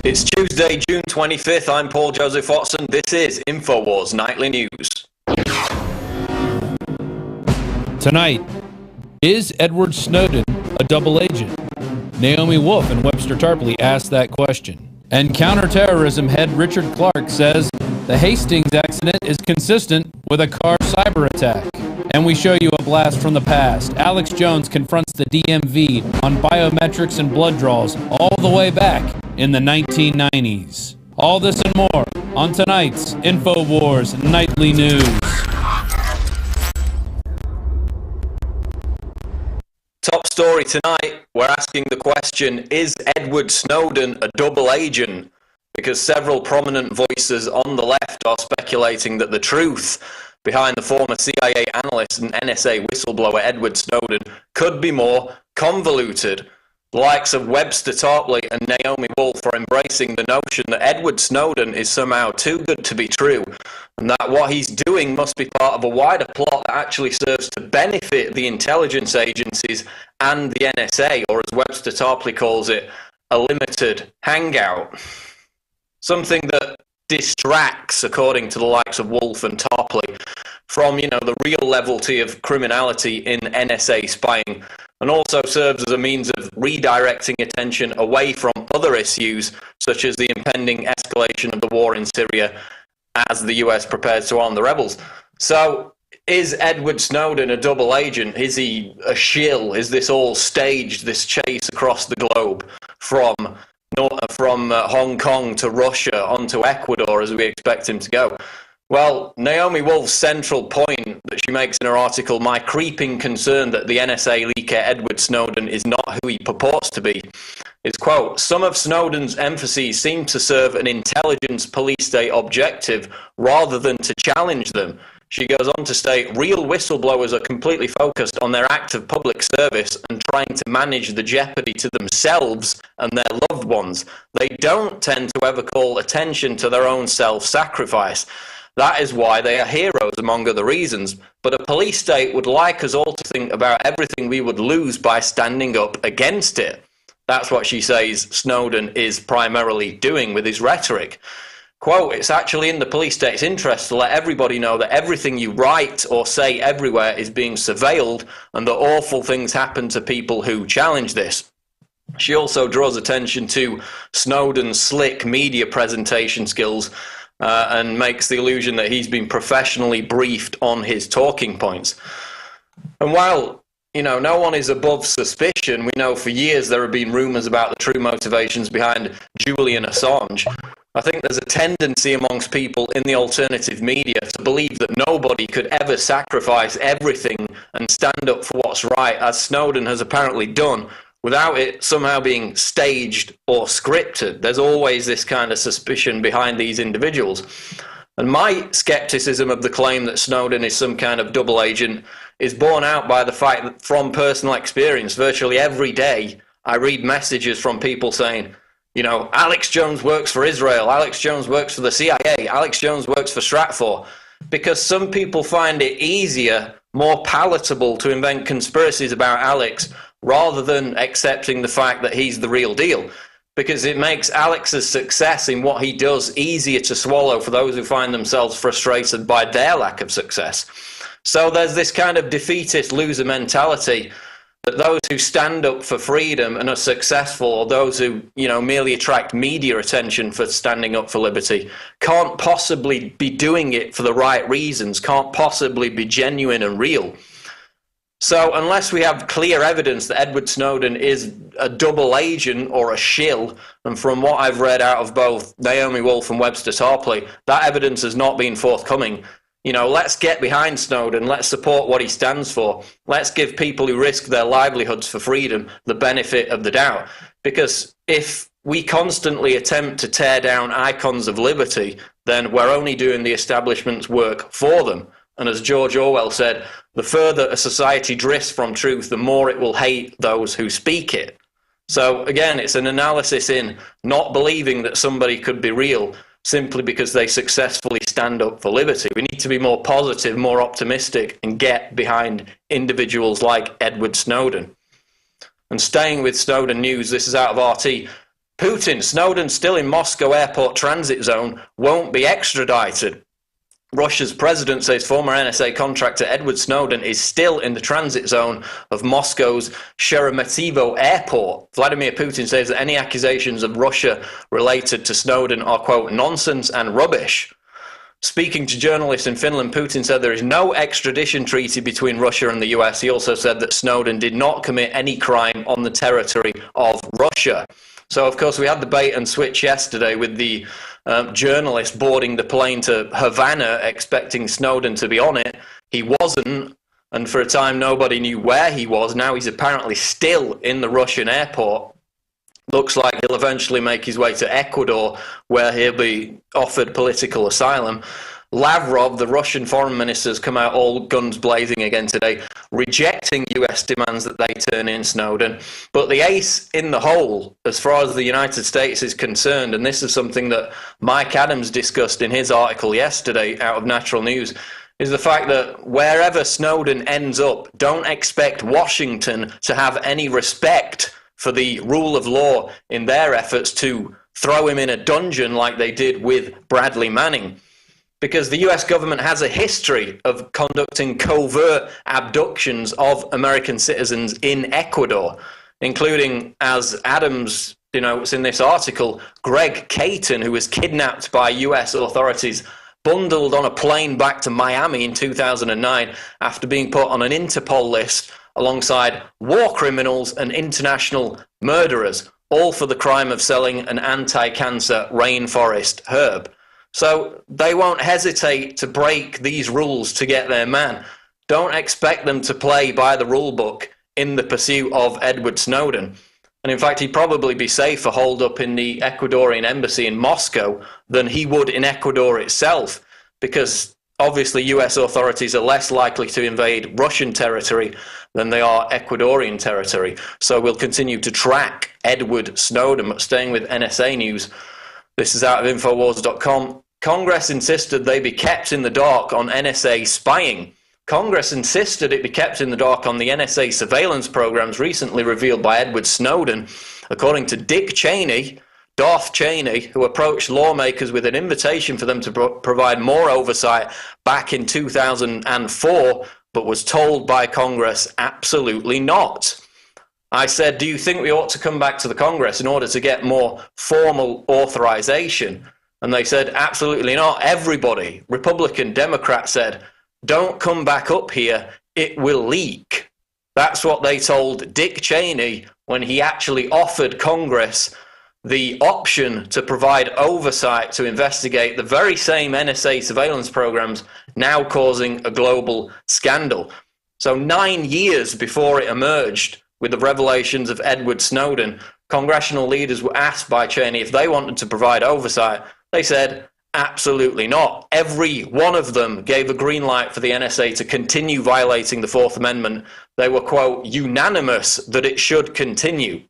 It's Tuesday, June 25th. I'm Paul Joseph Watson. This is Infowars Nightly News. Tonight, is Edward Snowden a double agent? Naomi Wolf and Webster Tarpley asked that question. And counterterrorism head Richard Clarke says the Hastings accident is consistent with a car cyber attack. And we show you a blast from the past. Alex Jones confronts the DMV on biometrics and blood draws all the way back in the 1990s. All this and more on tonight's Infowars Nightly News. Top story tonight, we're asking the question, is Edward Snowden a double agent? Because several prominent voices on the left are speculating that the truth behind the former CIA analyst and NSA whistleblower Edward Snowden could be more convoluted. The likes of Webster Tarpley and Naomi Wolf are embracing the notion that Edward Snowden is somehow too good to be true, and that what he's doing must be part of a wider plot that actually serves to benefit the intelligence agencies and the NSA, or as Webster Tarpley calls it, a limited hangout. Something that distracts, according to the likes of Wolf and Tarpley, from, the real levelty of criminality in NSA spying, and also serves as a means of redirecting attention away from other issues, such as the impending escalation of the war in Syria as the US prepares to arm the rebels. So, is Edward Snowden a double agent? Is he a shill? Is this all staged, this chase across the globe from Hong Kong to Russia onto Ecuador as we expect him to go? Well, Naomi Wolf's central point that she makes in her article, "My creeping concern that the NSA leaker Edward Snowden is not who he purports to be," is, quote, "Some of Snowden's emphases seem to serve an intelligence police state objective rather than to challenge them." She goes on to state, "Real whistleblowers are completely focused on their act of public service and trying to manage the jeopardy to themselves and their loved ones. They don't tend to ever call attention to their own self-sacrifice. That is why they are heroes, among other reasons. But a police state would like us all to think about everything we would lose by standing up against it." That's what she says Snowden is primarily doing with his rhetoric. Quote, "It's actually in the police state's interest to let everybody know that everything you write or say everywhere is being surveilled and that awful things happen to people who challenge this." She also draws attention to Snowden's slick media presentation skills and makes the illusion that he's been professionally briefed on his talking points. And while no one is above suspicion, we know for years there have been rumours about the true motivations behind Julian Assange. I think there's a tendency amongst people in the alternative media to believe that nobody could ever sacrifice everything and stand up for what's right, as Snowden has apparently done, without it somehow being staged or scripted. There's always this kind of suspicion behind these individuals. And my skepticism of the claim that Snowden is some kind of double agent is borne out by the fact that from personal experience, virtually every day I read messages from people saying, Alex Jones works for Israel, Alex Jones works for the CIA, Alex Jones works for Stratfor, because some people find it easier, more palatable to invent conspiracies about Alex rather than accepting the fact that he's the real deal, because it makes Alex's success in what he does easier to swallow for those who find themselves frustrated by their lack of success. So there's this kind of defeatist loser mentality that those who stand up for freedom and are successful, or those who, merely attract media attention for standing up for liberty, can't possibly be doing it for the right reasons, can't possibly be genuine and real. So unless we have clear evidence that Edward Snowden is a double agent or a shill, and from what I've read out of both Naomi Wolf and Webster Tarpley, that evidence has not been forthcoming. Let's get behind Snowden. Let's support what he stands for. Let's give people who risk their livelihoods for freedom the benefit of the doubt. Because if we constantly attempt to tear down icons of liberty, then we're only doing the establishment's work for them. And as George Orwell said, the further a society drifts from truth, the more it will hate those who speak it. So again, it's an analysis in not believing that somebody could be real simply because they successfully stand up for liberty. We need to be more positive, more optimistic, and get behind individuals like Edward Snowden. And staying with Snowden news, this is out of RT. Putin, Snowden still in Moscow airport transit zone, won't be extradited. Russia's president says former NSA contractor Edward Snowden is still in the transit zone of Moscow's Sheremetyevo airport. Vladimir Putin says that any accusations of Russia related to Snowden are, quote, nonsense and rubbish. Speaking to journalists in Finland, Putin said there is no extradition treaty between Russia and the US. He also said that Snowden did not commit any crime on the territory of Russia. So, of course, we had the bait and switch yesterday with the journalist boarding the plane to Havana expecting Snowden to be on it. He wasn't, and for a time nobody knew where he was. Now he's apparently still in the Russian airport. Looks like he'll eventually make his way to Ecuador, where he'll be offered political asylum. Lavrov, the Russian foreign minister, has come out all guns blazing again today, rejecting US demands that they turn in Snowden. But the ace in the hole, as far as the United States is concerned, and this is something that Mike Adams discussed in his article yesterday out of Natural News, is the fact that wherever Snowden ends up, don't expect Washington to have any respect for the rule of law in their efforts to throw him in a dungeon like they did with Bradley Manning. Because the US government has a history of conducting covert abductions of American citizens in Ecuador, including, as Adams denotes in this article, Greg Caton, who was kidnapped by US authorities, bundled on a plane back to Miami in 2009 after being put on an Interpol list alongside war criminals and international murderers, all for the crime of selling an anti-cancer rainforest herb. So they won't hesitate to break these rules to get their man. Don't expect them to play by the rule book in the pursuit of Edward Snowden. And in fact, he'd probably be safer holed up in the Ecuadorian embassy in Moscow than he would in Ecuador itself, because obviously US authorities are less likely to invade Russian territory than they are Ecuadorian territory. So we'll continue to track Edward Snowden. But staying with NSA news, this is out of Infowars.com. Congress insisted they be kept in the dark on NSA spying. Congress insisted it be kept in the dark on the NSA surveillance programs recently revealed by Edward Snowden, according to Dick Cheney, Darth Cheney, who approached lawmakers with an invitation for them to provide more oversight back in 2004, but was told by Congress absolutely not. I said, do you think we ought to come back to the Congress in order to get more formal authorization? And they said, absolutely not. Everybody, Republican, Democrat, said, don't come back up here, it will leak. That's what they told Dick Cheney when he actually offered Congress the option to provide oversight to investigate the very same NSA surveillance programs now causing a global scandal. So 9 years before it emerged with the revelations of Edward Snowden, congressional leaders were asked by Cheney if they wanted to provide oversight. They said, absolutely not. Every one of them gave a green light for the NSA to continue violating the Fourth Amendment. They were, quote, unanimous that it should continue.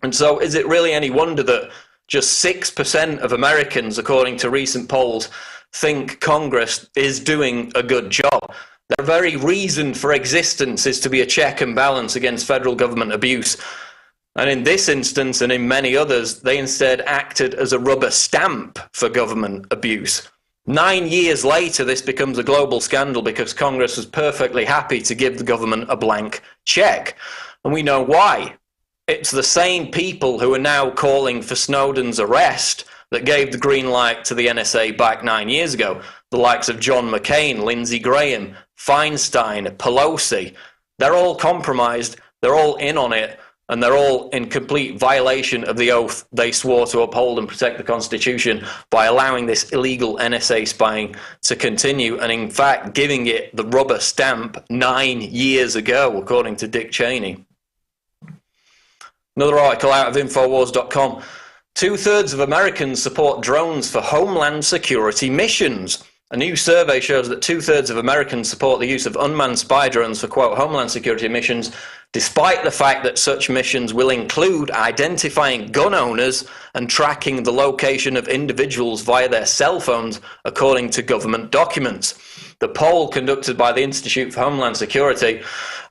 And so is it really any wonder that just 6% of Americans, according to recent polls, think Congress is doing a good job? Their very reason for existence is to be a check and balance against federal government abuse. And in this instance, and in many others, they instead acted as a rubber stamp for government abuse. 9 years later, this becomes a global scandal because Congress was perfectly happy to give the government a blank check. And we know why. It's the same people who are now calling for Snowden's arrest that gave the green light to the NSA back 9 years ago. The likes of John McCain, Lindsey Graham, Feinstein, Pelosi. They're all compromised, they're all in on it, and they're all in complete violation of the oath they swore to uphold and protect the Constitution by allowing this illegal NSA spying to continue, and in fact giving it the rubber stamp 9 years ago, according to Dick Cheney. Another article out of Infowars.com. 2/3 of Americans support drones for homeland security missions. A new survey shows that 2/3 of Americans support the use of unmanned spy drones for, quote, homeland security missions, despite the fact that such missions will include identifying gun owners and tracking the location of individuals via their cell phones, according to government documents. The poll conducted by the Institute for Homeland Security,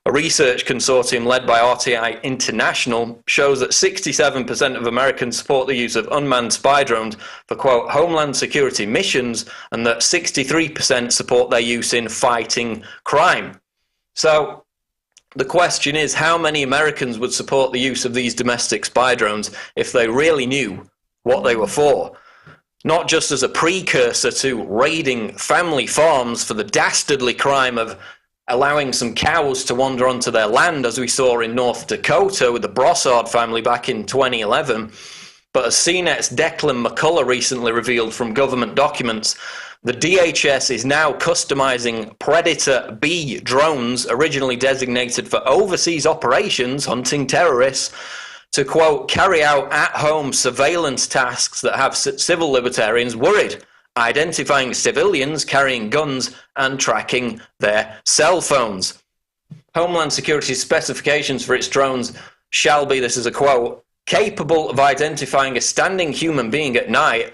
a research consortium led by RTI International, shows that 67% of Americans support the use of unmanned spy drones for, quote, homeland security missions, and that 63% support their use in fighting crime. So the question is, how many Americans would support the use of these domestic spy drones if they really knew what they were for? Not just as a precursor to raiding family farms for the dastardly crime of allowing some cows to wander onto their land, as we saw in North Dakota with the Brossard family back in 2011, but as CNET's Declan McCullough recently revealed from government documents, the DHS is now customizing Predator B drones, originally designated for overseas operations hunting terrorists, to, quote, carry out at-home surveillance tasks that have civil libertarians worried, identifying civilians carrying guns and tracking their cell phones. Homeland Security's specifications for its drones shall be, this is a quote, capable of identifying a standing human being at night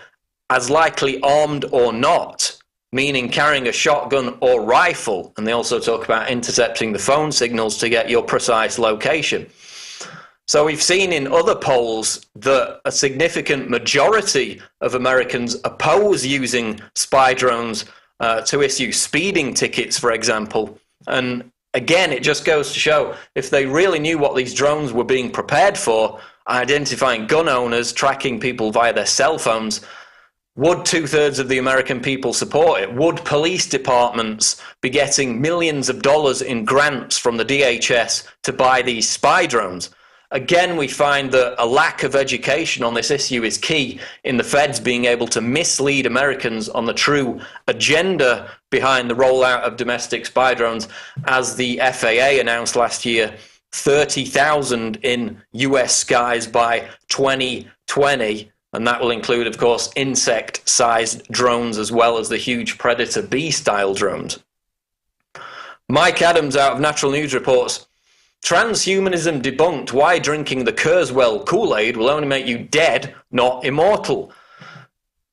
as likely armed or not, meaning carrying a shotgun or rifle. And they also talk about intercepting the phone signals to get your precise location. So we've seen in other polls that a significant majority of Americans oppose using spy drones to issue speeding tickets, for example. And again, it just goes to show, if they really knew what these drones were being prepared for, identifying gun owners, tracking people via their cell phones, would 2/3 of the American people support it? Would police departments be getting millions of dollars in grants from the DHS to buy these spy drones? Again, we find that a lack of education on this issue is key in the feds being able to mislead Americans on the true agenda behind the rollout of domestic spy drones. As the FAA announced last year, 30,000 in US skies by 2020. And that will include, of course, insect-sized drones as well as the huge Predator B-style drones. Mike Adams out of Natural News reports, transhumanism debunked, why drinking the Kurzweil Kool-Aid will only make you dead, not immortal.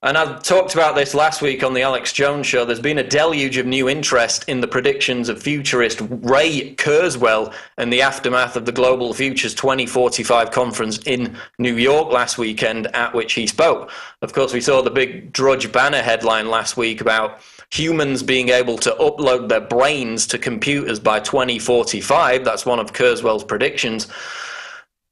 And I talked about this last week on the Alex Jones Show. There's been a deluge of new interest in the predictions of futurist Ray Kurzweil in the aftermath of the Global Futures 2045 conference in New York last weekend, at which he spoke. Of course, we saw the big Drudge Banner headline last week about humans being able to upload their brains to computers by 2045. That's one of Kurzweil's predictions.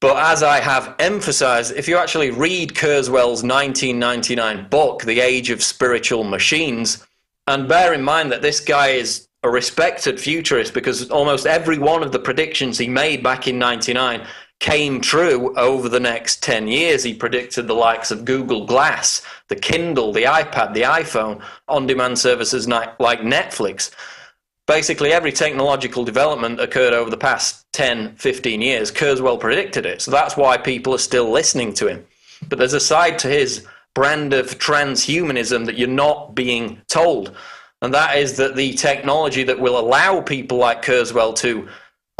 But as I have emphasized, if you actually read Kurzweil's 1999 book, The Age of Spiritual Machines, and bear in mind that this guy is a respected futurist because almost every one of the predictions he made back in 99 came true over the next 10 years. He predicted the likes of Google Glass, the Kindle, the iPad, the iPhone, on-demand services like Netflix. Basically, every technological development occurred over the past 10, 15 years. Kurzweil predicted it, so that's why people are still listening to him. But there's a side to his brand of transhumanism that you're not being told, and that is that the technology that will allow people like Kurzweil to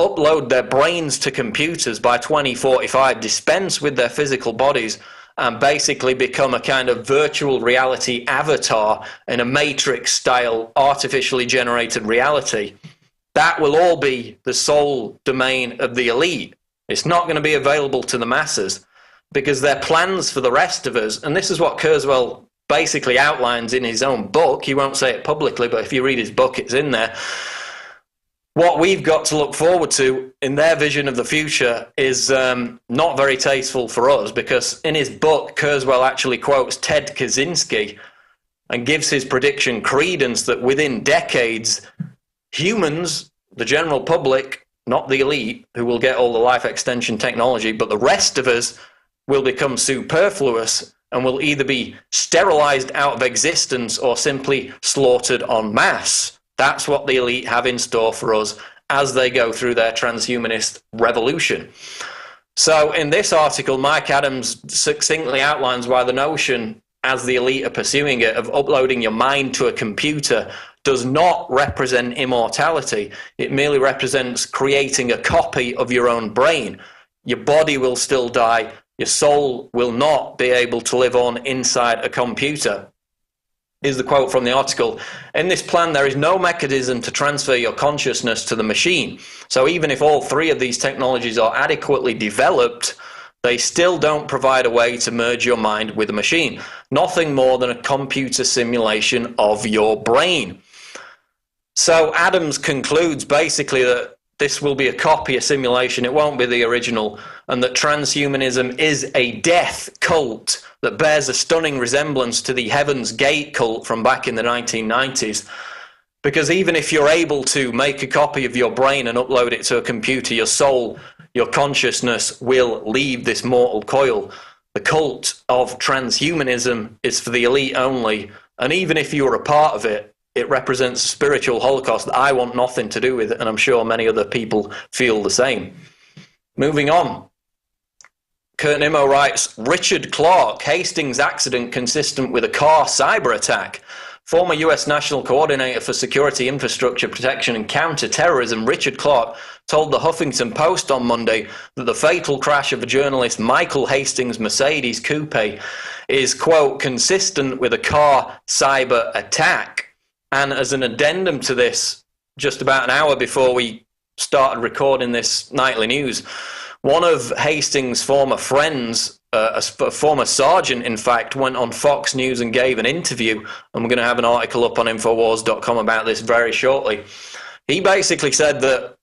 upload their brains to computers by 2045, dispense with their physical bodies, and basically become a kind of virtual reality avatar in a Matrix-style artificially generated reality. That will all be the sole domain of the elite. It's not going to be available to the masses because their plans for the rest of us, and this is what Kurzweil basically outlines in his own book. He won't say it publicly, but if you read his book, it's in there. What we've got to look forward to in their vision of the future is not very tasteful for us, because in his book, Kurzweil actually quotes Ted Kaczynski and gives his prediction credence that within decades, humans, the general public, not the elite, who will get all the life extension technology, but the rest of us will become superfluous and will either be sterilized out of existence or simply slaughtered en masse. That's what the elite have in store for us as they go through their transhumanist revolution. So in this article, Mike Adams succinctly outlines why the notion, as the elite are pursuing it, of uploading your mind to a computer does not represent immortality. It merely represents creating a copy of your own brain. Your body will still die. Your soul will not be able to live on inside a computer. is the quote from the article. In this plan, there is no mechanism to transfer your consciousness to the machine. So even if all three of these technologies are adequately developed, they still don't provide a way to merge your mind with a machine. Nothing more than a computer simulation of your brain. So Adams concludes basically that this will be a copy, a simulation, it won't be the original, and that transhumanism is a death cult that bears a stunning resemblance to the Heaven's Gate cult from back in the 1990s. Because even if you're able to make a copy of your brain and upload it to a computer, your soul, your consciousness will leave this mortal coil. The cult of transhumanism is for the elite only, and even if you were a part of it, it represents a spiritual holocaust that I want nothing to do with, and I'm sure many other people feel the same. Moving on. Kurt Nimmo writes, Richard Clarke, Hastings accident consistent with a car cyber attack. Former US National Coordinator for Security Infrastructure Protection and Counter-Terrorism, Richard Clarke, told the Huffington Post on Monday that the fatal crash of a journalist Michael Hastings' Mercedes coupe is, quote, consistent with a car cyber attack. And as an addendum to this, just about an hour before we started recording this nightly news, one of Hastings' former friends, a former sergeant, in fact, went on Fox News and gave an interview, and we're going to have an article up on Infowars.com about this very shortly. He basically said that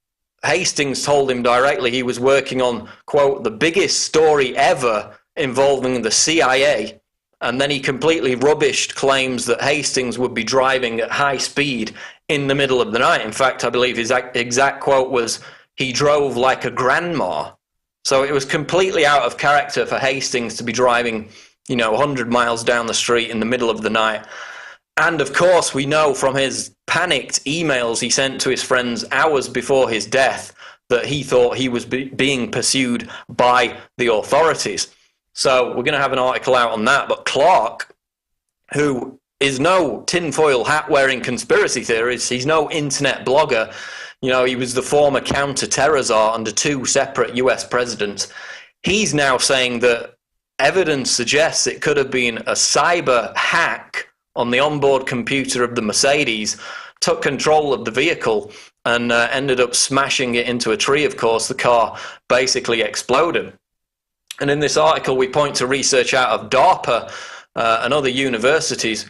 Hastings told him directly he was working on, quote, the biggest story ever involving the CIA, and then he completely rubbished claims that Hastings would be driving at high speed in the middle of the night. In fact, I believe his exact quote was, he drove like a grandma. So it was completely out of character for Hastings to be driving, 100 miles down the street in the middle of the night. And of course, we know from his panicked emails he sent to his friends hours before his death that he thought he was being pursued by the authorities. So we're going to have an article out on that. But Clarke, who is no tinfoil hat-wearing conspiracy theorist, he's no internet blogger. He was the former counter-terror czar under two separate US presidents. He's now saying that evidence suggests it could have been a cyber hack on the onboard computer of the Mercedes, took control of the vehicle, and ended up smashing it into a tree, of course. The car basically exploded. And in this article, we point to research out of DARPA and other universities.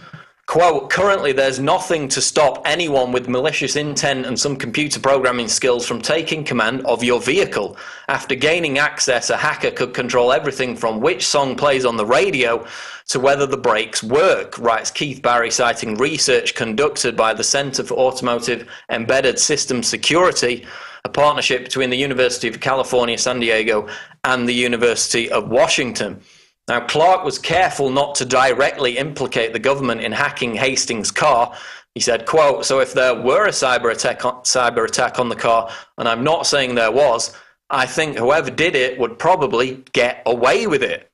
Quote, currently there's nothing to stop anyone with malicious intent and some computer programming skills from taking command of your vehicle. After gaining access, a hacker could control everything from which song plays on the radio to whether the brakes work, writes Keith Barry, citing research conducted by the Center for Automotive Embedded System Security, a partnership between the University of California, San Diego, and the University of Washington. Now, Clarke was careful not to directly implicate the government in hacking Hastings' car. He said, quote, so if there were a cyber attack on the car, and I'm not saying there was, I think whoever did it would probably get away with it.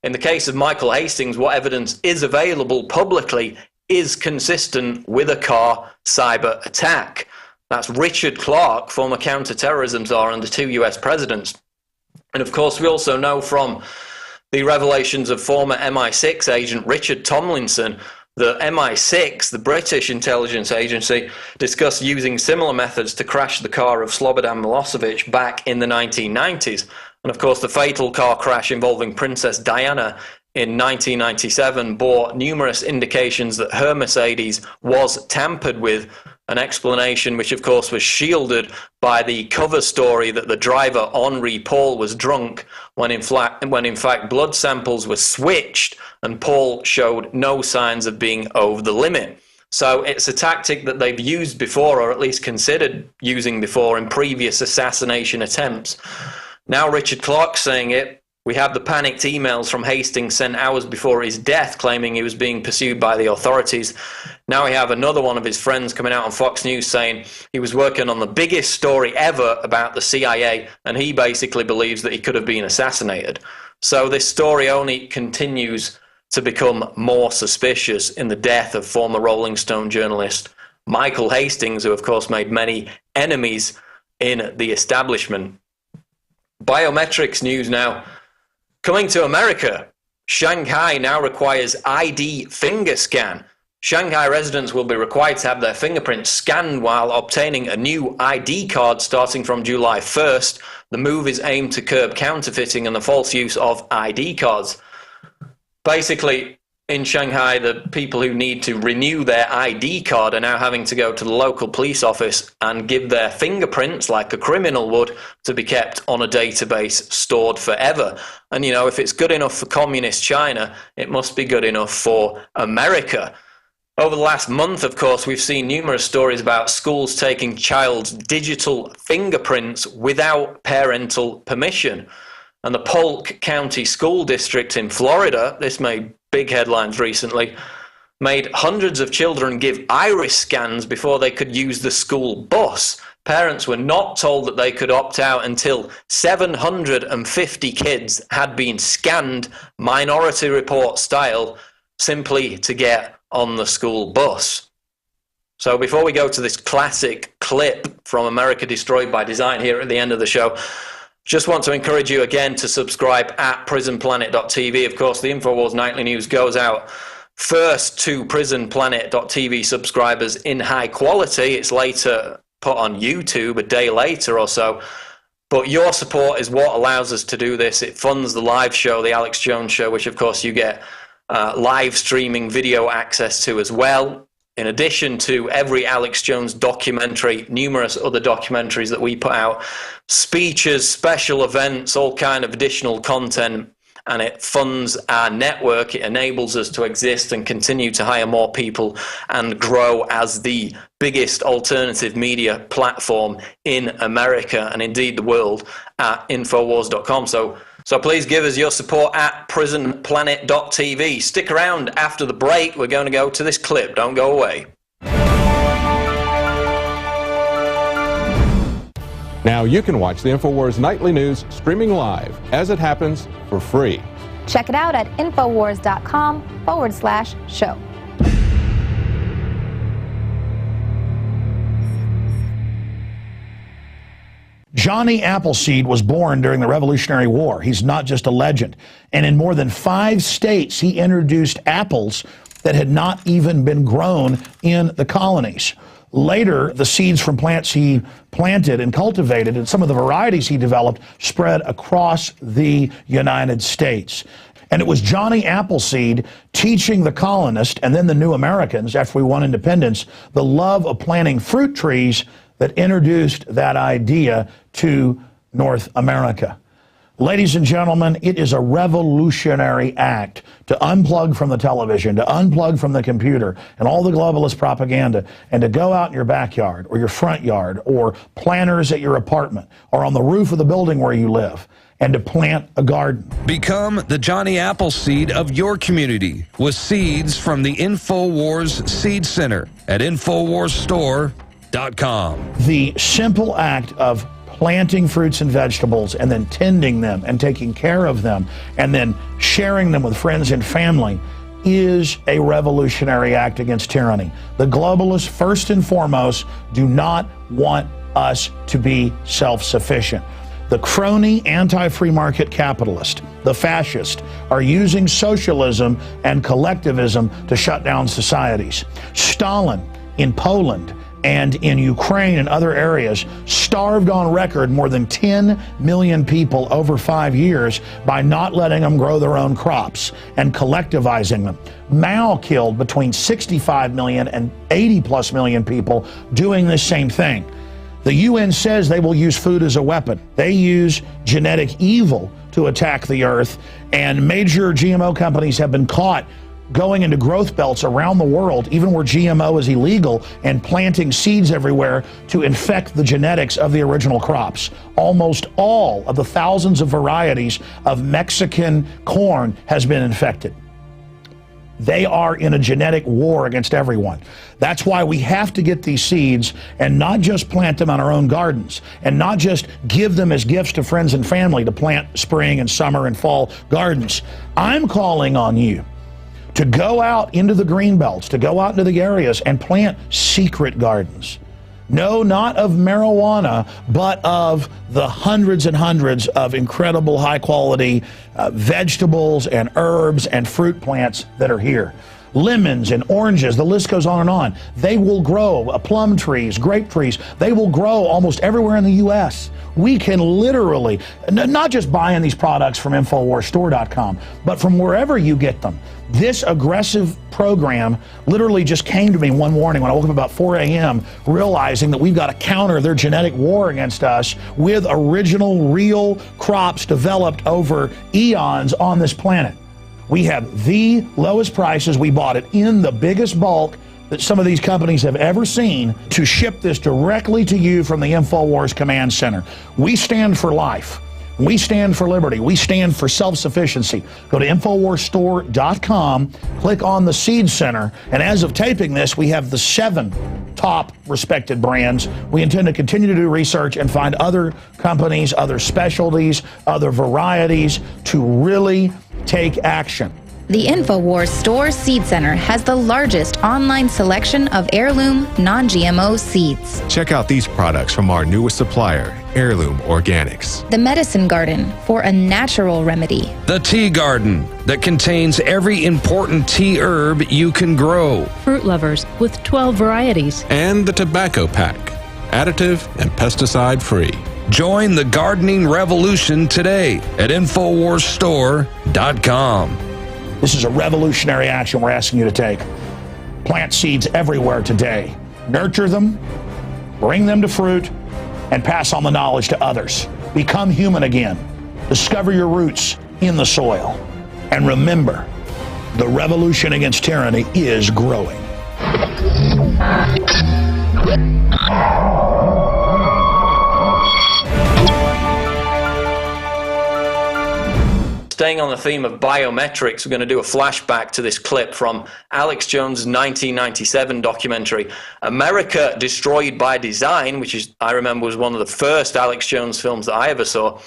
In the case of Michael Hastings, what evidence is available publicly is consistent with a car cyber attack. That's Richard Clarke, former counter-terrorism czar under two US presidents. And of course, we also know from the revelations of former MI6 agent Richard Tomlinson that MI6, the British intelligence agency, discussed using similar methods to crash the car of Slobodan Milosevic back in the 1990s. And of course, the fatal car crash involving Princess Diana in 1997 bore numerous indications that her Mercedes was tampered with, an explanation which of course was shielded by the cover story that the driver Henri Paul was drunk when in fact blood samples were switched and Paul showed no signs of being over the limit. So it's a tactic that they've used before, or at least considered using before, in previous assassination attempts. Now Richard Clarke saying it. We have the panicked emails from Hastings sent hours before his death claiming he was being pursued by the authorities. Now we have another one of his friends coming out on Fox News saying he was working on the biggest story ever about the CIA, and he basically believes that he could have been assassinated. So this story only continues to become more suspicious in the death of former Rolling Stone journalist Michael Hastings, who of course made many enemies in the establishment. Biometrics news now. Coming to America, Shanghai now requires ID finger scan Shanghai residents will be required to have their fingerprints scanned while obtaining a new ID card starting from July 1st. The move is aimed to curb counterfeiting and the false use of ID cards. Basically, in Shanghai, the people who need to renew their ID card are now having to go to the local police office and give their fingerprints, like a criminal would, to be kept on a database stored forever. And, you know, if it's good enough for communist China, it must be good enough for America. Over the last month, of course, we've seen numerous stories about schools taking child's digital fingerprints without parental permission. And the Polk County School District in Florida, this made big headlines recently, made hundreds of children give iris scans before they could use the school bus. Parents were not told that they could opt out until 750 kids had been scanned, Minority Report style, simply to get on the school bus. So before we go to this classic clip from America Destroyed by Design here at the end of the show, just want to encourage you again to subscribe at prisonplanet.tv. Of course, the Infowars Nightly News goes out first to prisonplanet.tv subscribers in high quality. It's later put on YouTube a day later or so. But your support is what allows us to do this. It funds the live show, the Alex Jones Show, which of course you get live streaming video access to as well. In addition to every Alex Jones documentary, numerous other documentaries that we put out, speeches, special events, all kind of additional content, and it funds our network. It enables us to exist and continue to hire more people and grow as the biggest alternative media platform in America and indeed the world at Infowars.com. So please give us your support at prisonplanet.tv. Stick around after the break. We're going to go to this clip. Don't go away. Now you can watch the Infowars Nightly News streaming live as it happens for free. Check it out at Infowars.com/show. Johnny Appleseed was born during the Revolutionary War. He's not just a legend. And in more than 5 states, he introduced apples that had not even been grown in the colonies. Later, the seeds from plants he planted and cultivated and some of the varieties he developed spread across the United States. And it was Johnny Appleseed teaching the colonists and then the new Americans, after we won independence, the love of planting fruit trees that introduced that idea to North America. Ladies and gentlemen, it is a revolutionary act to unplug from the television, to unplug from the computer and all the globalist propaganda, and to go out in your backyard or your front yard or planters at your apartment or on the roof of the building where you live, and to plant a garden. Become the Johnny Appleseed of your community with seeds from the Infowars Seed Center at InfowarsStore.com. The simple act of planting fruits and vegetables and then tending them and taking care of them and then sharing them with friends and family is a revolutionary act against tyranny. The globalists, first and foremost, do not want us to be self-sufficient. The crony anti-free market capitalist, the fascist, are using socialism and collectivism to shut down societies. Stalin in Poland and in Ukraine and other areas starved on record more than 10 million people over 5 years by not letting them grow their own crops and collectivizing them. Mao killed between 65 million and 80 plus million people doing this same thing. The UN says they will use food as a weapon. They use genetic evil to attack the earth, and major GMO companies have been caught going into growth belts around the world, even where GMO is illegal, and planting seeds everywhere to infect the genetics of the original crops. Almost all of the thousands of varieties of Mexican corn has been infected. They are in a genetic war against everyone. That's why we have to get these seeds and not just plant them on our own gardens and not just give them as gifts to friends and family to plant spring and summer and fall gardens. I'm calling on you to go out into the green belts, to go out into the areas and plant secret gardens. No, not of marijuana, but of the hundreds and hundreds of incredible high quality vegetables and herbs and fruit plants that are here. lemons and oranges, the list goes on and on. They will grow, plum trees, grape trees, they will grow almost everywhere in the U.S. We can literally, not just buying these products from InfoWarsStore.com, but from wherever you get them. This aggressive program literally just came to me one morning when I woke up about 4 a.m. realizing that we've got to counter their genetic war against us with original, real crops developed over eons on this planet. We have the lowest prices. We bought it in the biggest bulk that some of these companies have ever seen to ship this directly to you from the InfoWars Command Center. We stand for life. We stand for liberty. We stand for self-sufficiency. Go to InfoWarsStore.com, click on the Seed Center, and as of taping this, we have the 7 top respected brands. We intend to continue to do research and find other companies, other specialties, other varieties to really take action. The Infowars Store Seed Center has the largest online selection of heirloom, non-GMO seeds. Check out these products from our newest supplier, Heirloom Organics. The Medicine Garden for a natural remedy. The Tea Garden that contains every important tea herb you can grow. Fruit Lovers with 12 varieties. And the Tobacco Pack, additive and pesticide free. Join the gardening revolution today at InfoWarsStore.com. This is a revolutionary action we're asking you to take. Plant seeds everywhere today. Nurture them, bring them to fruit, and pass on the knowledge to others. Become human again. Discover your roots in the soil. And remember, the revolution against tyranny is growing. Staying on the theme of biometrics, we're going to do a flashback to this clip from Alex Jones' 1997 documentary, America Destroyed by Design, which is, I remember, was one of the first Alex Jones films that I ever saw.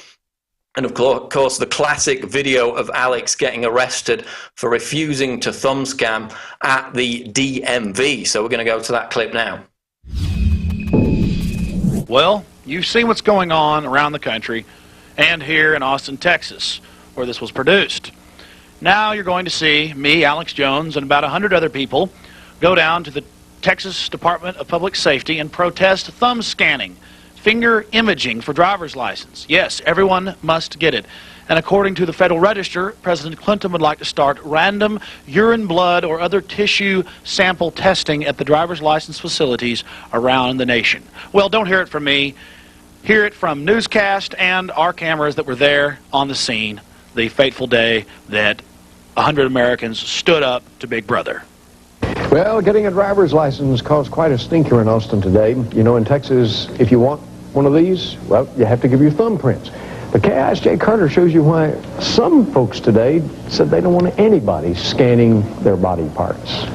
And of course, the classic video of Alex getting arrested for refusing to thumb scan at the DMV. So we're going to go to that clip now. Well, you've seen what's going on around the country and here in Austin, Texas, where this was produced. Now you're going to see me, Alex Jones, and about 100 other people go down to the Texas Department of Public Safety and protest thumb scanning, finger imaging for driver's license. Yes, everyone must get it. And according to the Federal Register, President Clinton would like to start random urine, blood, or other tissue sample testing at the driver's license facilities around the nation. Well, don't hear it from me. Hear it from newscast and our cameras that were there on the scene the fateful day that 100 Americans stood up to Big Brother. Well, getting a driver's license caused quite a stinker in Austin today. You know, in Texas, if you want one of these, well, you have to give your thumbprints. But KISJ Carter shows you why some folks today said they don't want anybody scanning their body parts.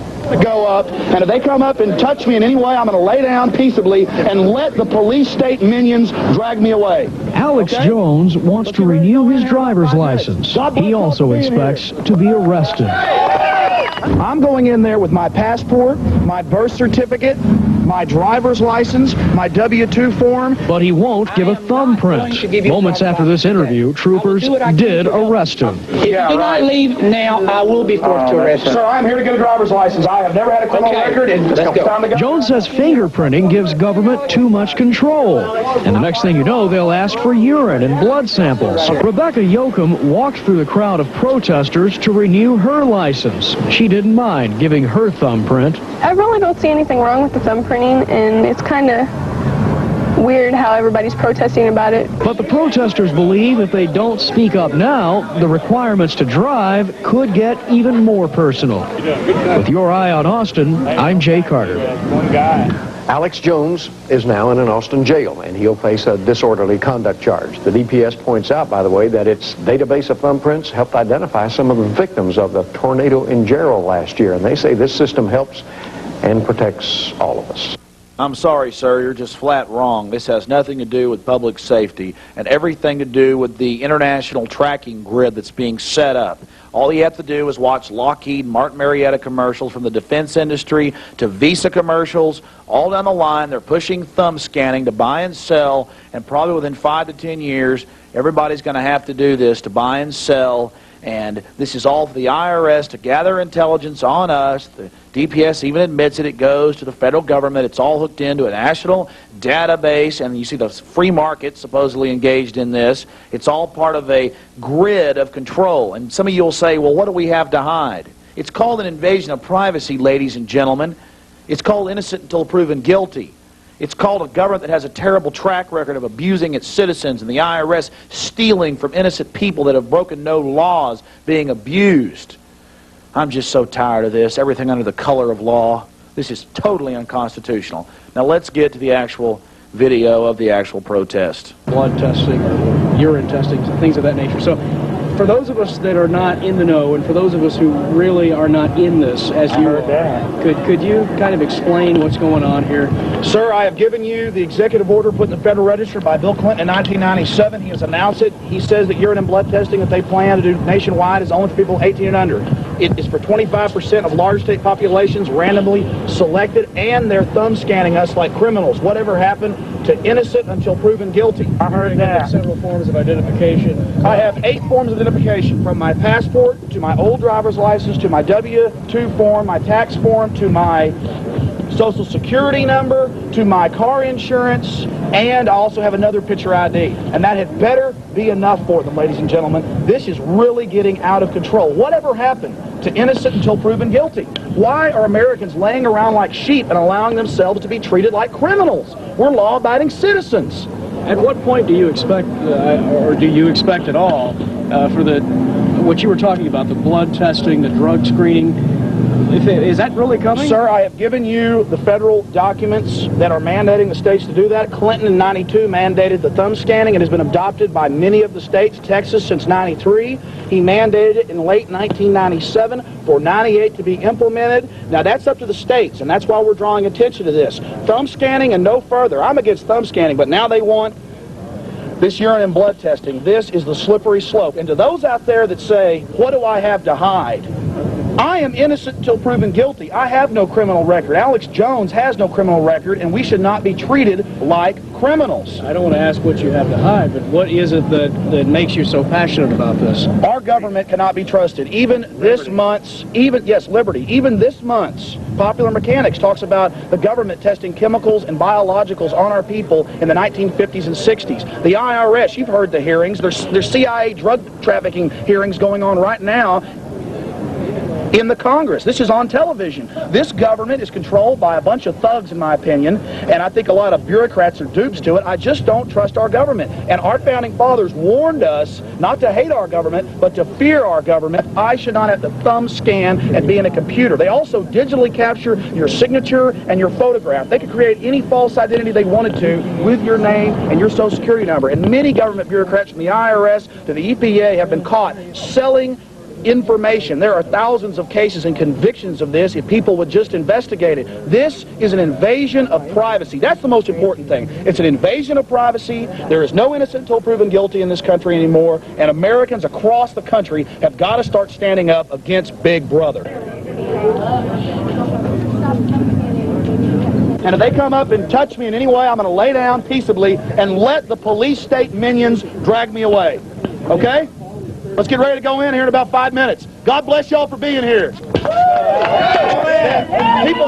Go up, and if they come up and touch me in any way, I'm going to lay down peaceably and let the police state minions drag me away. Alex Jones wants to renew his driver's license. He also expects to be arrested. I'm going in there with my passport, my birth certificate, my driver's license, my W-2 form. But he won't give a thumbprint. Moments after this interview, troopers did arrest him. If you do not leave now, I will be forced to arrest you. Sir, I'm here to get a driver's license. I have never had a criminal record. And it's time to go. Jones says fingerprinting gives government too much control. And the next thing you know, they'll ask for urine and blood samples. Rebecca Yoakum walked through the crowd of protesters to renew her license. She didn't mind giving her thumbprint. I really don't see anything wrong with the thumbprinting, and it's kind of weird how everybody's protesting about it. But the protesters believe if they don't speak up now, the requirements to drive could get even more personal. With your eye on Austin, I'm Jay Carter. One guy. Alex Jones is now in an Austin jail, and he'll face a disorderly conduct charge. The DPS points out, by the way, that its database of thumbprints helped identify some of the victims of the tornado in Gerald last year, and they say this system helps and protects all of us. I'm sorry, sir, you're just flat wrong. This has nothing to do with public safety and everything to do with the international tracking grid that's being set up. All you have to do is watch Lockheed Martin Marietta commercials from the defense industry to Visa commercials. All down the line, they're pushing thumb scanning to buy and sell, and probably within 5 to 10 years, everybody's going to have to do this to buy and sell And this is all for the IRS to gather intelligence on us. The DPS even admits it. It goes to the federal government. It's all hooked into a national database, and you see the free market supposedly engaged in this. It's all part of a grid of control. And some of you will say, well, what do we have to hide? It's called an invasion of privacy, ladies and gentlemen. It's called innocent until proven guilty. It's called a government that has a terrible track record of abusing its citizens, and the IRS stealing from innocent people that have broken no laws being abused. I'm just so tired of this. Everything under the color of law. This is totally unconstitutional. Now let's get to the actual video of the actual protest. Blood testing, urine testing, things of that nature. So for those of us that are not in the know, and for those of us who really are not in this, as you are, could you kind of explain what's going on here? Sir, I have given you the executive order put in the Federal Register by Bill Clinton in 1997. He has announced it. He says that urine and blood testing that they plan to do nationwide is only for people 18 and under. It is for 25% of large state populations randomly selected, and they're thumb scanning us like criminals. Whatever happened to innocent until proven guilty? I heard that. Several forms of identification. I have 8 forms of identification, from my passport to my old driver's license to my W-2 form, my tax form, to my social security number, to my car insurance, and I also have another picture ID. And that had better be enough for them, ladies and gentlemen. This is really getting out of control. Whatever happened to innocent until proven guilty? Why are Americans laying around like sheep and allowing themselves to be treated like criminals? We're law-abiding citizens. At what point do you expect, or do you expect at all, for what you were talking about, the blood testing, the drug screening, is that really coming? Sir, I have given you the federal documents that are mandating the states to do that. Clinton in 92 mandated the thumb scanning. It has been adopted by many of the states. Texas since 93. He mandated it in late 1997 for 98 to be implemented. Now that's up to the states, and that's why we're drawing attention to this. Thumb scanning and no further. I'm against thumb scanning, but now they want this urine and blood testing. This is the slippery slope. And to those out there that say, what do I have to hide? I am innocent until proven guilty. I have no criminal record. Alex Jones has no criminal record, and we should not be treated like criminals. I don't want to ask what you have to hide, but what is it that makes you so passionate about this? Our government cannot be trusted. Even this month's, liberty. Even this month's Popular Mechanics talks about the government testing chemicals and biologicals on our people in the 1950s and 60s. The IRS, you've heard the hearings. There's CIA drug trafficking hearings going on right now in the Congress. This is on television. This government is controlled by a bunch of thugs, in my opinion, and I think a lot of bureaucrats are dupes to it. I just don't trust our government. And our founding fathers warned us not to hate our government, but to fear our government. I should not have to thumb scan and be in a computer. They also digitally capture your signature and your photograph. They could create any false identity they wanted to with your name and your social security number. And many government bureaucrats from the IRS to the EPA have been caught selling information. There are thousands of cases and convictions of this if people would just investigate it. This is an invasion of privacy. That's the most important thing. It's an invasion of privacy. There is no innocent until proven guilty in this country anymore, and Americans across the country have got to start standing up against Big Brother. And if they come up and touch me in any way, I'm going to lay down peaceably and let the police state minions drag me away. Okay? Let's get ready to go in here in about 5 minutes. God bless y'all for being here. People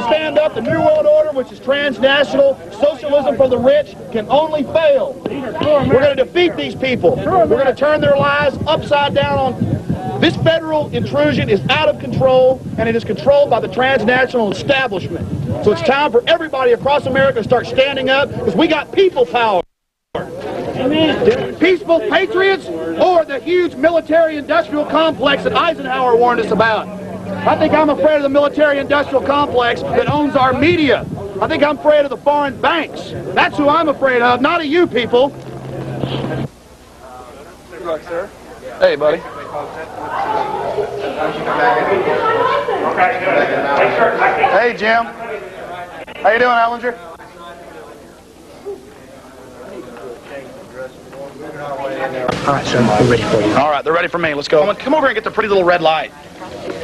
stand up. The New World Order, which is transnational, socialism for the rich, can only fail. We're going to defeat these people. We're going to turn their lives upside down on. This federal intrusion is out of control, and it is controlled by the transnational establishment. So it's time for everybody across America to start standing up, because we got people power. Peaceful patriots or the huge military-industrial complex that Eisenhower warned us about. I think I'm afraid of the military-industrial complex that owns our media. I think I'm afraid of the foreign banks. That's who I'm afraid of, not of you people. Good luck, sir. Hey, buddy. Hey, Jim. How you doing, Allinger? All right, sir, we're ready for you. All right, they're ready for me. Let's go. Come over and get the pretty little red light.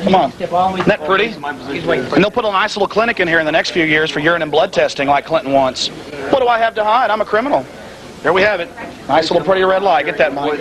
Come on. Isn't that pretty? And they'll put a nice little clinic in here in the next few years for urine and blood testing like Clinton wants. What do I have to hide? I'm a criminal. There we have it. Nice little pretty red light. Get that, Mike.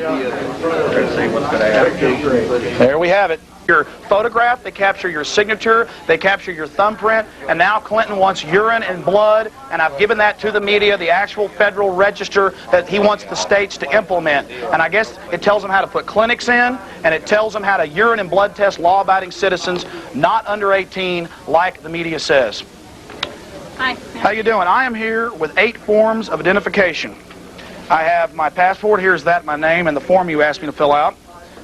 There we have it. Your photograph, they capture your signature, they capture your thumbprint, and now Clinton wants urine and blood, and I've given that to the media, the actual federal register that he wants the states to implement. And I guess it tells them how to put clinics in, and it tells them how to urine and blood test law-abiding citizens not under 18 like the media says. Hi. How you doing? I am here with 8 forms of identification. I have my passport. Here's that, my name, and the form you asked me to fill out.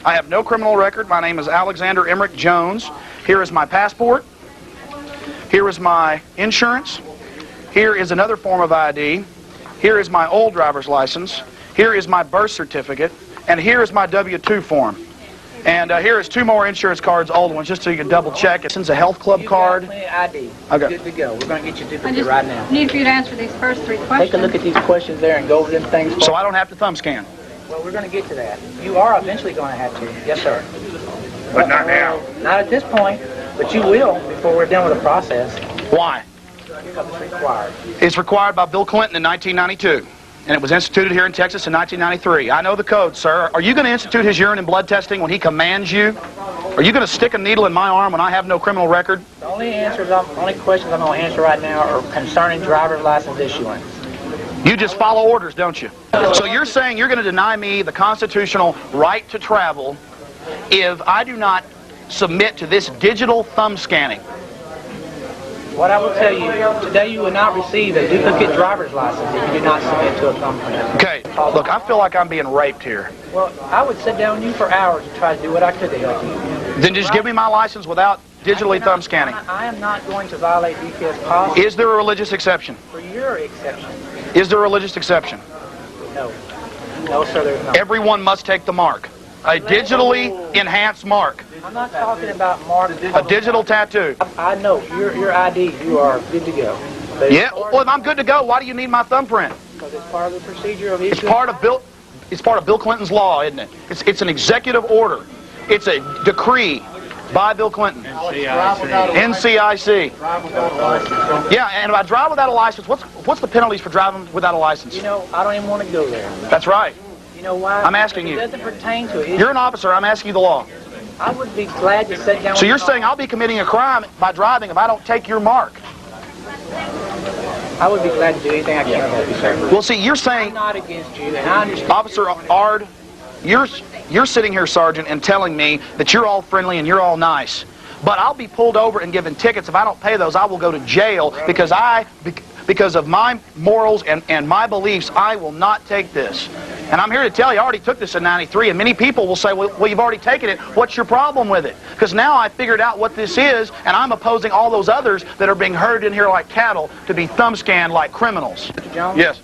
I have no criminal record. My name is Alexander Emmerich Jones. Here is my passport. Here is my insurance. Here is another form of ID. Here is my old driver's license. Here is my birth certificate. And here is my W-2 form. And here is 2 more insurance cards, old ones, just so you can double check. It's a health club card. Plenty of ID. Okay. Good to go. We're going to get you duplicate right now. Need for you to answer these first 3 questions. Take a look at these questions there and go over them things. So I don't have to thumb scan? Well, we're going to get to that. You are eventually going to have to. Yes, sir. But not now. Not at this point, but you will before we're done with the process. Why? Because it's required. It's required by Bill Clinton in 1992, and it was instituted here in Texas in 1993. I know the code, sir. Are you going to institute his urine and blood testing when he commands you? Are you going to stick a needle in my arm when I have no criminal record? The only questions I'm going to answer right now are concerning driver's license issuance. You just follow orders, don't you? So you're saying you're going to deny me the constitutional right to travel if I do not submit to this digital thumb scanning? What I will tell you, today you will not receive a duplicate driver's license if you do not submit to a thumbprint. Okay, look, I feel like I'm being raped here. Well, I would sit down with you for hours and try to do what I could to help you. Then just give me my license without digitally thumb scanning. I am not going to violate DPS policy. Is there a religious exception? For your exception. Is there a religious exception? No. No, sir, there's not. Everyone must take the mark. A digitally enhanced mark. I'm not talking about mark. A digital tattoo. I know. Your ID, you are good to go. Yeah, well, if I'm good to go, why do you need my thumbprint? Because it's part of the procedure of issuing. It's part of Bill Clinton's law, isn't it? It's an executive order. It's a decree by Bill Clinton. NCIC. Yeah, and if I drive without a license, what's the penalties for driving without a license? You know, I don't even want to go there. That's right. You know why? I'm asking you. It doesn't pertain to it. You're an officer. I'm asking you the law. I would be glad to sit down with So you're saying I'll be committing a crime by driving if I don't take your mark? I would be glad to do anything I can to help you, sir. Well, see, you're saying... I'm not against you, and I understand. Officer Ard, you're sitting here, Sergeant, and telling me that you're all friendly and you're all nice. But I'll be pulled over and given tickets. If I don't pay those, I will go to jail because of my morals and my beliefs. I will not take this. And I'm here to tell you, I already took this in '93, and many people will say, well, you've already taken it. What's your problem with it? Because now I figured out what this is, and I'm opposing all those others that are being herded in here like cattle to be thumb scanned like criminals. Mr. Jones? Yes.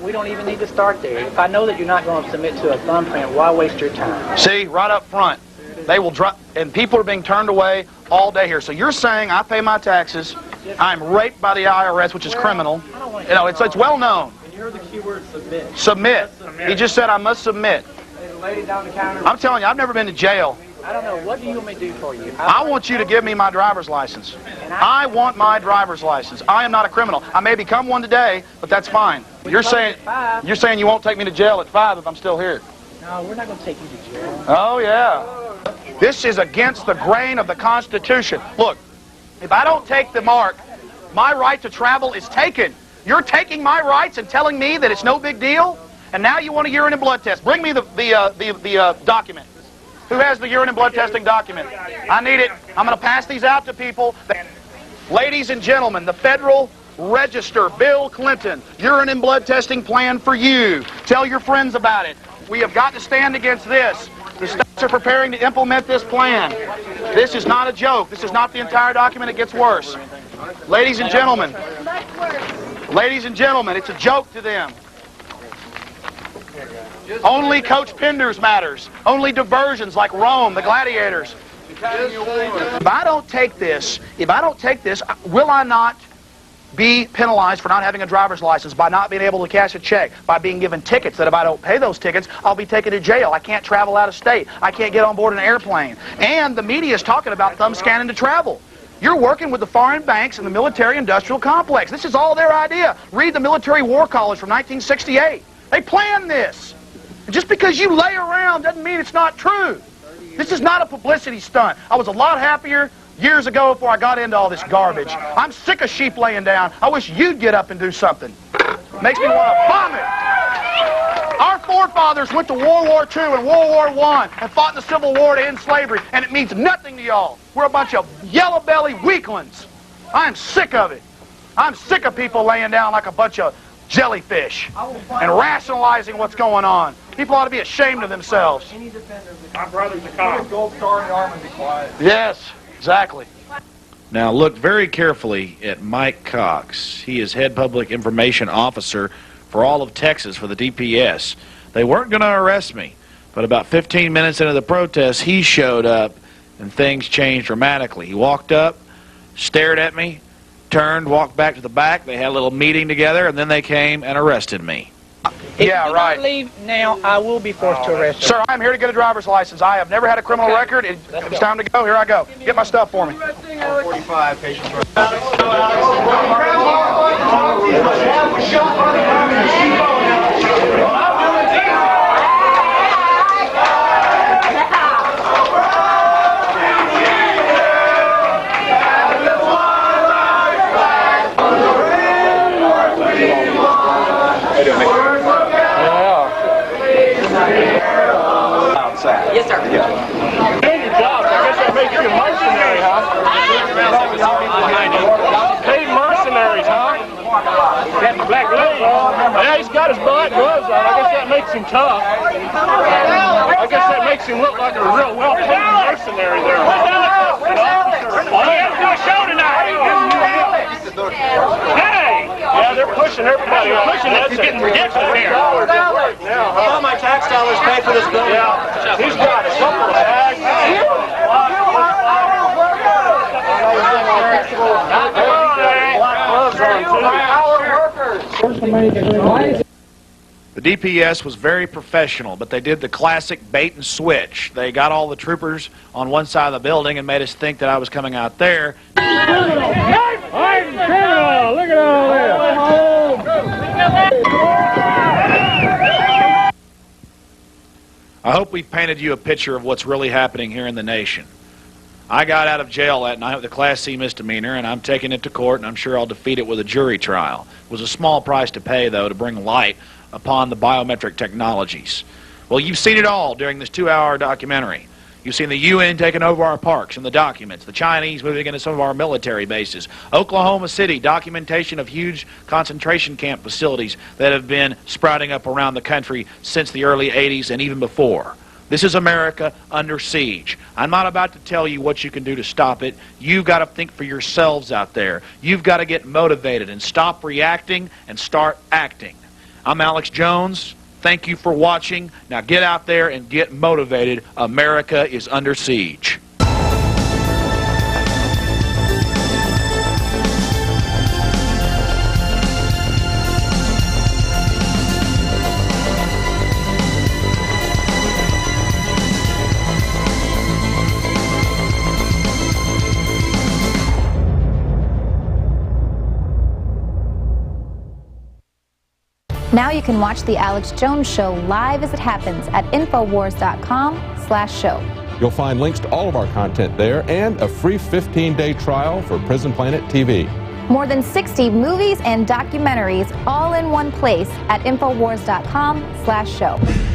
We don't even need to start there. If I know that you're not going to submit to a thumbprint, why waste your time? See, right up front, they will drop, and people are being turned away all day here. So you're saying I pay my taxes, I'm raped by the IRS, which is criminal. You know, it's well known. And you heard the key word submit. Submit. He just said I must submit. There's a lady down the counter. I'm telling you, I've never been to jail. I don't know. What do you want me to do for you? I want you to give me my driver's license. I want my driver's license. I am not a criminal. I may become one today, but that's fine. You're saying you won't take me to jail at 5 if I'm still here. No, we're not going to take you to jail. Oh, yeah. This is against the grain of the Constitution. Look, if I don't take the mark, my right to travel is taken. You're taking my rights and telling me that it's no big deal? And now you want a urine and blood test. Bring me the document. Who has the urine and blood testing document? I need it. I'm going to pass these out to people. Ladies and gentlemen, the Federal Register, Bill Clinton, urine and blood testing plan for you. Tell your friends about it. We have got to stand against this. The states are preparing to implement this plan. This is not a joke. This is not the entire document. It gets worse. Ladies and gentlemen, it's a joke to them. Only Coach Penders matters. Only diversions like Rome, the gladiators. If I don't take this, will I not be penalized for not having a driver's license, by not being able to cash a check, by being given tickets that if I don't pay those tickets, I'll be taken to jail. I can't travel out of state. I can't get on board an airplane. And the media is talking about thumb scanning to travel. You're working with the foreign banks and the military-industrial complex. This is all their idea. Read the Military War College from 1968. They planned this. And just because you lay around doesn't mean it's not true. This is not a publicity stunt. I was a lot happier years ago before I got into all this garbage. I'm sick of sheep laying down. I wish you'd get up and do something. Makes me want to vomit. Our forefathers went to World War II and World War I and fought in the Civil War to end slavery, and it means nothing to y'all. We're a bunch of yellow-bellied weaklings. I am sick of it. I'm sick of people laying down like a bunch of jellyfish and rationalizing what's going on. People ought to be ashamed of themselves. My brother's a cop. Gold star in the arm and be quiet. Yes, exactly. Now look very carefully at Mike Cox. He is head public information officer for all of Texas for the DPS. They weren't going to arrest me, but about 15 minutes into the protest, he showed up and things changed dramatically. He walked up, stared at me, turned, walked back to the back. They had a little meeting together, and then they came and arrested me. If you do not leave now, I will be forced to arrest you. Sir, I'm here to get a driver's license. I have never had a criminal record. It's time to go. Here I go. Get my stuff for me. 45 patients. Yes, sir. Yeah. Doing your job. I guess that makes you a mercenary, huh? Paid mercenaries, huh? Got the black gloves on. Yeah, he's got his black gloves on. I guess that makes him tough. I guess that makes him look like a real well-paid mercenary there. Well, you have to do a show tonight. Hey! Yeah, they're pushing everybody. They're pushing us. He's getting ridiculous here. All my tax dollars pay for this building. Yeah, he's got a couple of tags. The DPS was very professional, but they did the classic bait and switch. They got all the troopers on one side of the building and made us think that I was coming out there. I'm criminal! Look at all this! I hope we've painted you a picture of what's really happening here in the nation. I got out of jail that night with a Class C misdemeanor, and I'm taking it to court, and I'm sure I'll defeat it with a jury trial. It was a small price to pay, though, to bring light upon the biometric technologies. Well, you've seen it all during this 2-hour documentary. You've seen the UN taking over our parks and the documents, the Chinese moving into some of our military bases, Oklahoma City, documentation of huge concentration camp facilities that have been sprouting up around the country since the early 80s and even before. This is America under siege. I'm not about to tell you what you can do to stop it. You've got to think for yourselves out there. You've got to get motivated and stop reacting and start acting. I'm Alex Jones. Thank you for watching. Now get out there and get motivated. America is under siege. Now you can watch The Alex Jones Show live as it happens at Infowars.com/show. You'll find links to all of our content there and a free 15-day trial for Prison Planet TV. More than 60 movies and documentaries all in one place at Infowars.com/show.